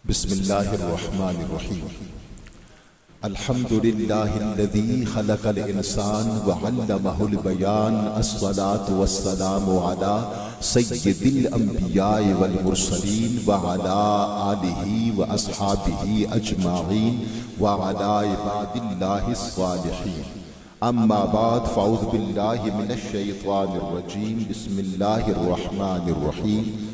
بسم اللہ الرحمن الرحیم الحمد للہ الذی خلق الانسان وعلمہ البیان الصلاة والسلام علی سید الانبیاء والمرسلین وعلی آلہ واصحابہ اجمعین وعلی عباد اللہ الصالحین اما بعد فاعوذ باللہ من الشیطان الرجیم بسم اللہ الرحمن الرحیم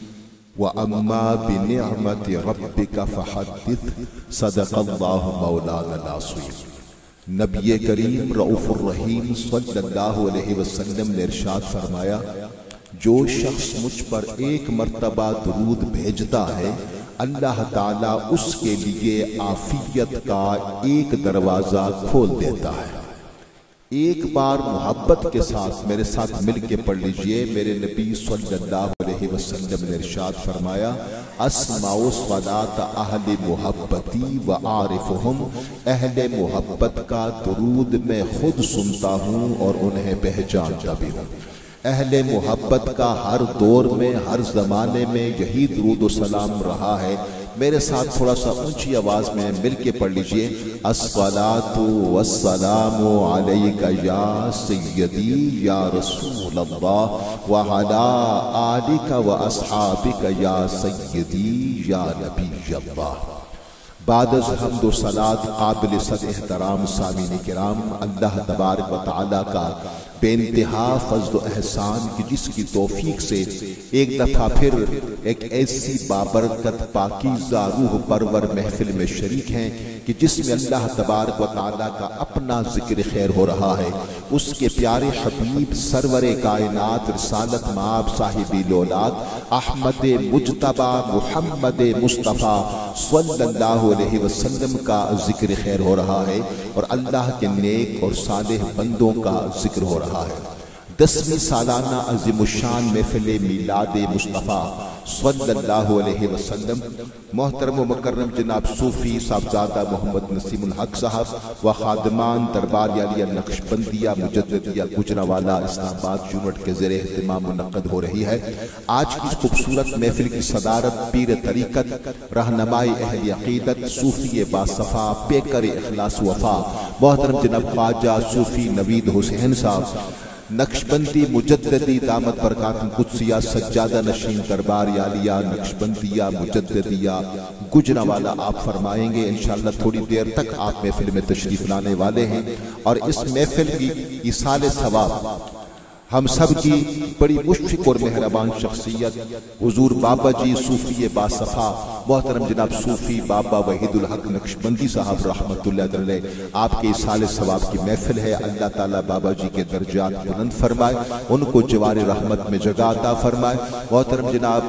وَأَمَّا بِنِعْمَةِ رَبِّكَ فَحَدِّثْ صدق اللہ مولانا العظیم۔ نبی کریم رؤوف الرحیم صلی اللہ علیہ وسلم نے ارشاد فرمایا، جو شخص مجھ پر ایک مرتبہ درود بھیجتا ہے اللہ تعالیٰ اس کے لیے عافیت کا ایک دروازہ کھول دیتا ہے۔ ایک بار محبت کے ساتھ میرے ساتھ مل کے پڑھ لیجئے۔ میرے نبی صلی اللہ علیہ وسلم نے ارشاد فرمایا، اسمع صلاة اہل محبتی وعارفہم، اہل محبت کا درود میں خود سنتا ہوں اور انہیں پہچانتا بھی ہوں۔ اہل محبت کا ہر دور میں ہر زمانے میں یہی درود و سلام رہا ہے۔ میرے ساتھ تھوڑا سا اونچی آواز میں مل کے پڑھ لیجئے، الصلاۃ والسلام علیک یا سیدی یا رسول اللہ وعلی آلک واصحابک یا سیدی یا نبی اللہ۔ بعد از حمد و صلاۃ قابل صد احترام سامعین کرام، اللہ تبارک و تعالیٰ کا بے انتہا فضل و احسان کی جس کی توفیق سے ایک دفعہ پھر ایک ایسی بابرکت پاکیزہ روح پرور محفل میں شریک ہیں کہ جس میں اللہ تبارک و تعالیٰ کا اپنا ذکر خیر ہو رہا ہے۔ اس کے پیارے حبیب سرور کائنات رسالت مآب صاحبی لولاد احمد مجتبی محمد مصطفیٰ صلی اللہ علیہ وسلم کا ذکر خیر ہو رہا ہے اور اللہ کے نیک اور صالح بندوں کا ذکر ہو رہا ہے۔ 10ویں سالانہ عظیم الشان محفل میلاد مصطفیٰ صلی اللہ علیہ وسلم، محترم و مکرم جناب صوفی صاحبزادہ محمد نسیم الحق صاحب و خادمان دربار عالیہ نقشبندیہ مجددیہ گجرانوالہ اسلام آباد یونٹ کے زیر اہتمام منعقد ہو رہی ہے۔ آج کی خوبصورت محفل کی صدارت پیر طریقت، رہنمائی اہل عقیدت، صوفی باصفا، پیکر اخلاص وفا، محترم جناب خواجہ صوفی نوید حسین صاحب نقشبندی مجددی دامت برکاتم قدسیہ سجادہ نشین دربار عالیہ نقشبندیہ مجددیہ گجرانوالہ آپ فرمائیں گے۔ انشاءاللہ تھوڑی دیر تک آپ محفل میں تشریف لانے والے ہیں اور اس محفل کی ایصال ثواب ہم سب کی بڑی مشفق اور مہربان شخصیت حضور بابا جی صوفی باصفا محترم جناب صوفی بابا وحید الحق نقشبندی صاحب رحمت اللہ علیہ، آپ کے ایصال ثواب کی محفل ہے۔ اللہ تعالیٰ بابا جی کے درجات بلند فرمائے، ان کو جوار رحمت میں جگہ عطا فرمائے۔ محترم جناب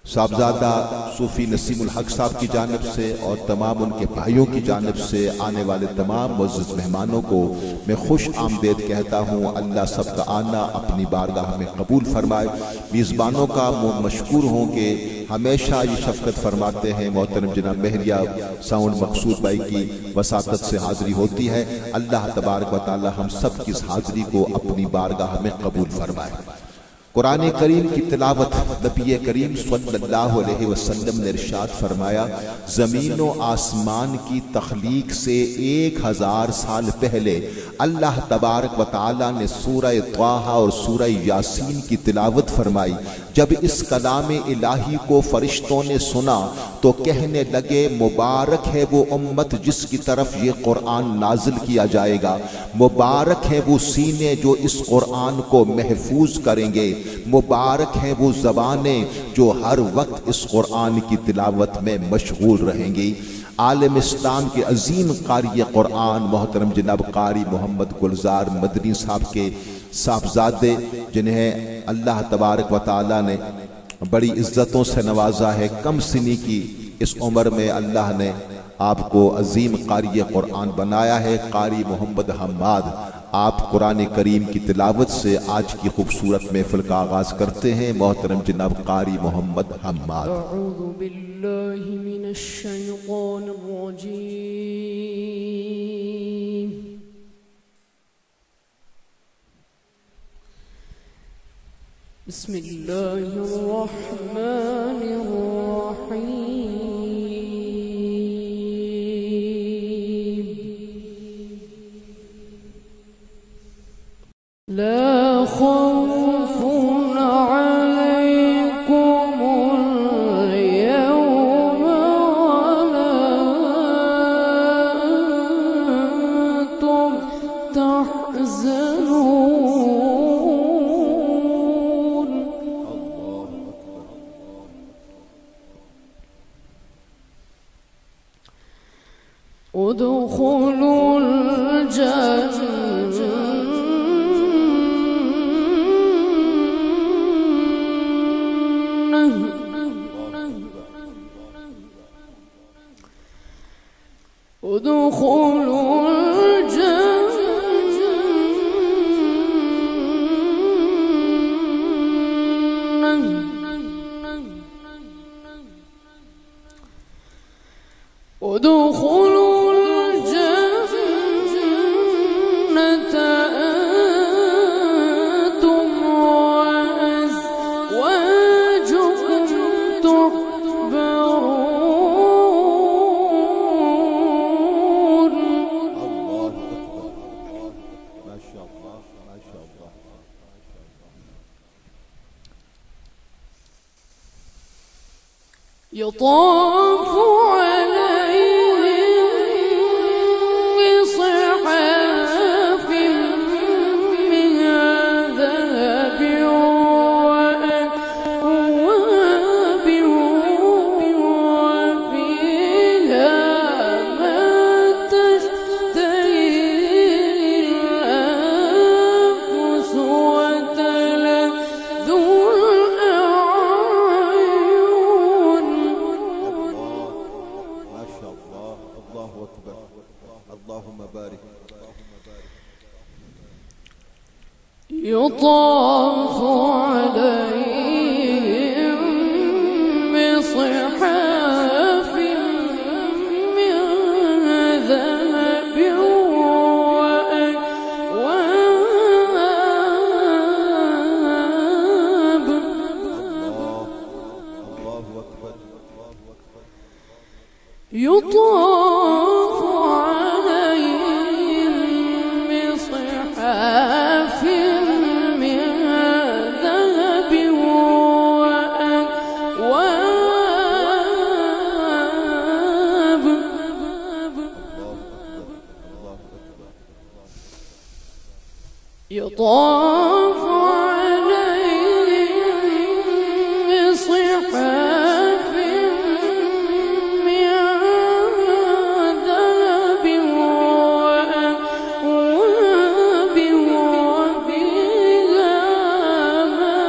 صاحبزادہ صوفی نسیم الحق صاحب کی جانب سے اور تمام ان کے بھائیوں کی جانب سے آنے والے تمام معزز مہمانوں کو میں خوش آمدید کہتا ہوں۔ اللہ سب کا آنا اپنی بارگاہ میں قبول فرمائے۔ میزبانوں کا مشکور ہوں کہ ہمیشہ یہ شفقت فرماتے ہیں۔ محترم جناب مہریہ ساؤنڈ مقصود بھائی کی وساطت سے حاضری ہوتی ہے۔ اللہ تبارک و تعالی ہم سب کی اس حاضری کو اپنی بارگاہ میں قبول فرمائے۔ قرآن کریم کی تلاوت نبی کریم صلی اللہ علیہ وسلم نے ارشاد فرمایا، زمین و آسمان کی تخلیق سے 1000 سال پہلے اللہ تبارک و تعالیٰ نے سورہ طٰہٰ اور سورہ یاسین کی تلاوت فرمائی۔ جب اس کلام الہی کو فرشتوں نے سنا تو کہنے لگے، مبارک ہے وہ امت جس کی طرف یہ قرآن نازل کیا جائے گا، مبارک ہے وہ سینے جو اس قرآن کو محفوظ کریں گے، مبارک ہیں وہ زبانیں جو ہر وقت اس قرآن کی تلاوت میں مشغول رہیں گی۔ عالم اسلام کے عظیم قاری قرآن محترم جناب قاری محمد گلزار مدنی صاحب کے صاحبزادے، جنہیں اللہ تبارک و تعالیٰ نے بڑی عزتوں سے نوازا ہے، کم سنی کی اس عمر میں اللہ نے آپ کو عظیم قاری قرآن بنایا ہے۔ قاری محمد حماد، آپ قرآن کریم کی تلاوت سے آج کی خوبصورت محفل کا آغاز کرتے ہیں۔ محترم جناب قاری محمد حماد۔ اعوذ باللہ من الشیطان الرجیم، بسم اللہ الرحمن الرحیم، ادخلوا الجنة ادخلوا ادخلوا الجنة أنتم وأزواجكم تحبرون. الله أكبر. ما شاء الله ما شاء الله. يطاف اللهم بارك. يطاف عليهم بصحاف من ذهب وأكواب. الله أكبر. يطاف عليهم بصحاف من ذهب وأكواب. يطاف عليهم بصحاف من ذهب وأكواب وفيها ما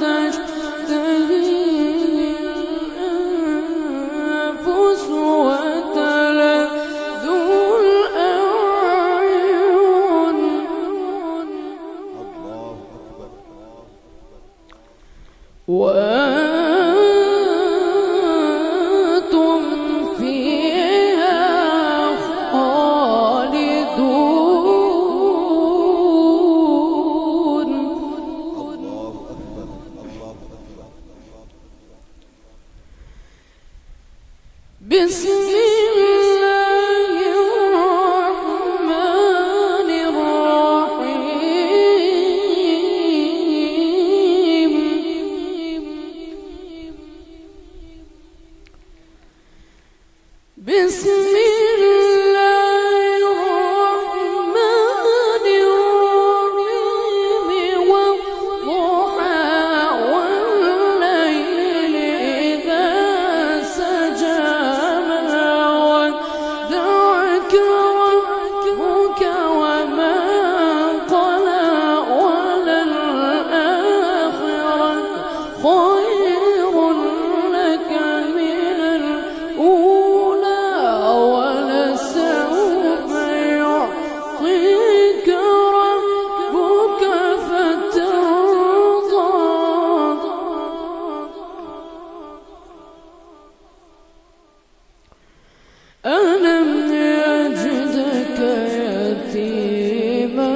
تشتهي الأنفس وتلذ الأعين. وأنتم فيها خالدون. بسم الله الرحمن الرحيم. بسم الله الرحمن الرحيم. والضحى والليل إذا سجى ما ودعك ربك وما قلى وللآخرة خير لك من الأولى ولسوف يعطيك ربك فترضى. ألم يجدك يتيما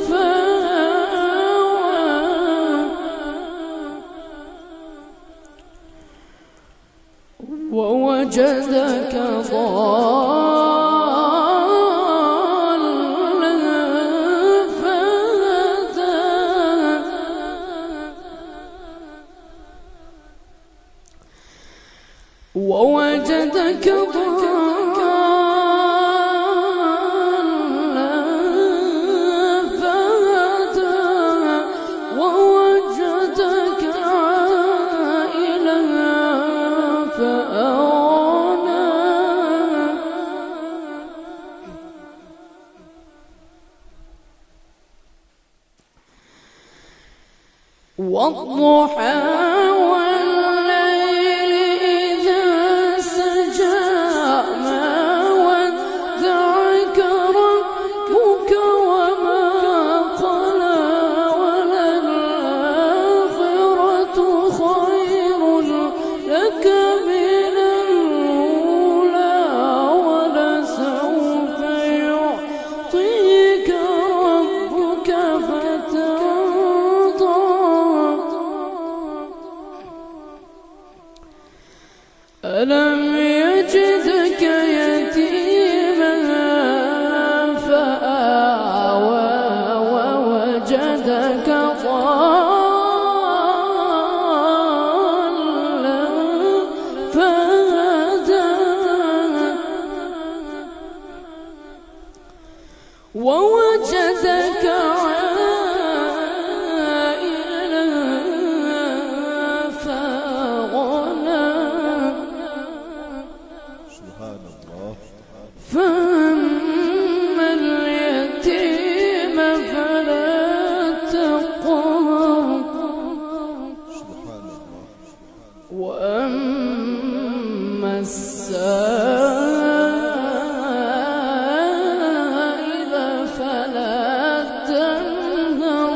فآوى ووجدك ضالا فهدى ووجدك ضالا فهدى ووجدك عائلا فأغنى والضحى والليل إذا سجى ما ودعك ربك وما قلى وللآخرة خير لك من الأولى ولسوف يعطيك ربك فترضى ألم يجدك يتيما فآوى ووجدك ضالا فهدى ووجدك عائلا فأغنى سبحان الله. فأما اليتيم فلا تقهر سبحان الله. وأما السائل فلا تنهر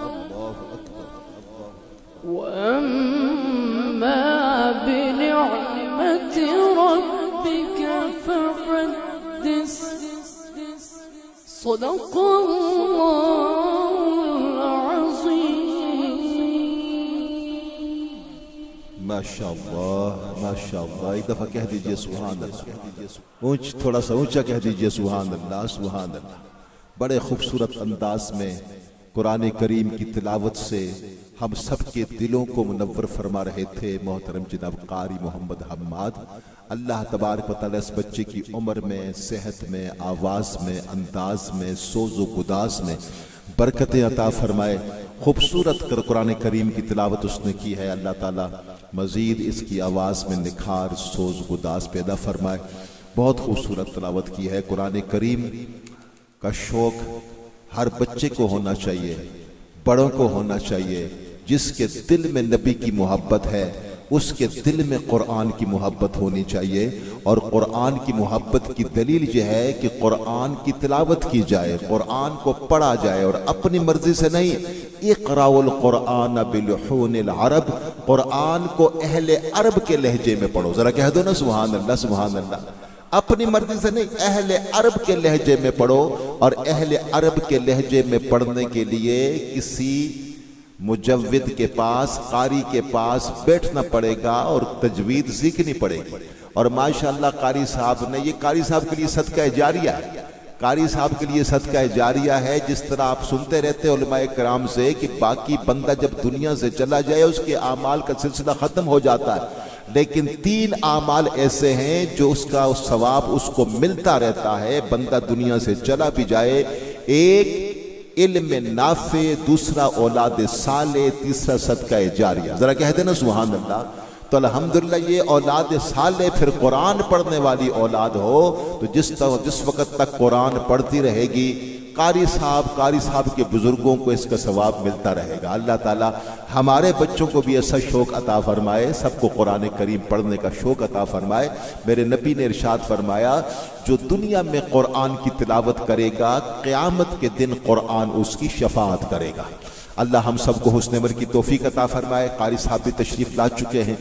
الله أكبر. الله. وأما بنعمة ربك فحدث صدق الله العظيم. ماشاءاللہ ماشاءاللہ. ایک دفعہ کہہ دیجئے سبحان اللہ. تھوڑا سا اونچا کہہ دیجئے سبحان اللہ سبحان اللہ. بڑے خوبصورت انداز میں قرآن کریم کی تلاوت سے ہم سب کے دلوں کو منور فرما رہے تھے محترم جناب قاری محمد حماد. اللہ تبارک و تعالیٰ اس بچے کی عمر میں، صحت میں، آواز میں، انداز میں، سوز و گداز میں برکتیں عطا فرمائے. خوبصورت کر قرآن کریم کی تلاوت اس نے کی ہے. اللہ تعالیٰ مزید اس کی آواز میں نکھار، سوز گداز پیدا فرمائے. بہت خوبصورت تلاوت کی ہے. قرآن کریم کا شوق ہر بچے کو ہونا چاہیے، بڑوں کو ہونا چاہیے. جس کے دل میں نبی کی محبت ہے اس کے دل میں قرآن کی محبت ہونی چاہیے. اور قرآن کی محبت کی دلیل یہ ہے کہ قرآن کی تلاوت کی جائے، قرآن کو پڑھا جائے، اور اپنی مرضی سے نہیں. اقرأوا القرآن بلحون العرب، قرآن کو اہل عرب کے لہجے میں پڑھو. ذرا کہہ دو نا سبحان اللہ سبحان اللہ. اپنی مرضی سے نہیں، اہل عرب کے لہجے میں پڑھو. اور اہل عرب کے لہجے میں پڑھنے کے لیے کسی مجود کے پاس، قاری کے پاس بیٹھنا پڑے گا اور تجوید سیکھنی پڑے گی. اور ماشاءاللہ قاری صاحب نے، یہ قاری صاحب کے لیے صدقہ جاریہ ہے. قاری صاحب کے لیے صدقہ جاریہ ہے. جس طرح آپ سنتے رہتے علماء کرام سے کہ باقی بندہ جب دنیا سے چلا جائے اس کے اعمال کا سلسلہ ختم ہو جاتا ہے، لیکن 3 اعمال ایسے ہیں جو اس کا ثواب اس کو ملتا رہتا ہے بندہ دنیا سے چلا بھی جائے. ایک علم نافع، دوسرا اولاد صالح، تیسرا صدقہ جاریہ. ذرا کہہ دینا سبحان اللہ. تو الحمدللہ یہ اولاد صالح پھر قرآن پڑھنے والی اولاد ہو تو جس وقت تک قرآن پڑھتی رہے گی قاری صاحب کے بزرگوں کو اس کا ثواب ملتا رہے گا. اللہ تعالی ہمارے بچوں کو بھی ایسا شوق عطا فرمائے، سب کو قرآن کریم پڑھنے کا شوق عطا فرمائے. میرے نبی نے ارشاد فرمایا جو دنیا میں قرآن کی تلاوت کرے گا قیامت کے دن قرآن اس کی شفاعت کرے گا. اللہ ہم سب کو حسن عمل کی توفیق عطا فرمائے. قاری صاحب بھی تشریف لا چکے ہیں.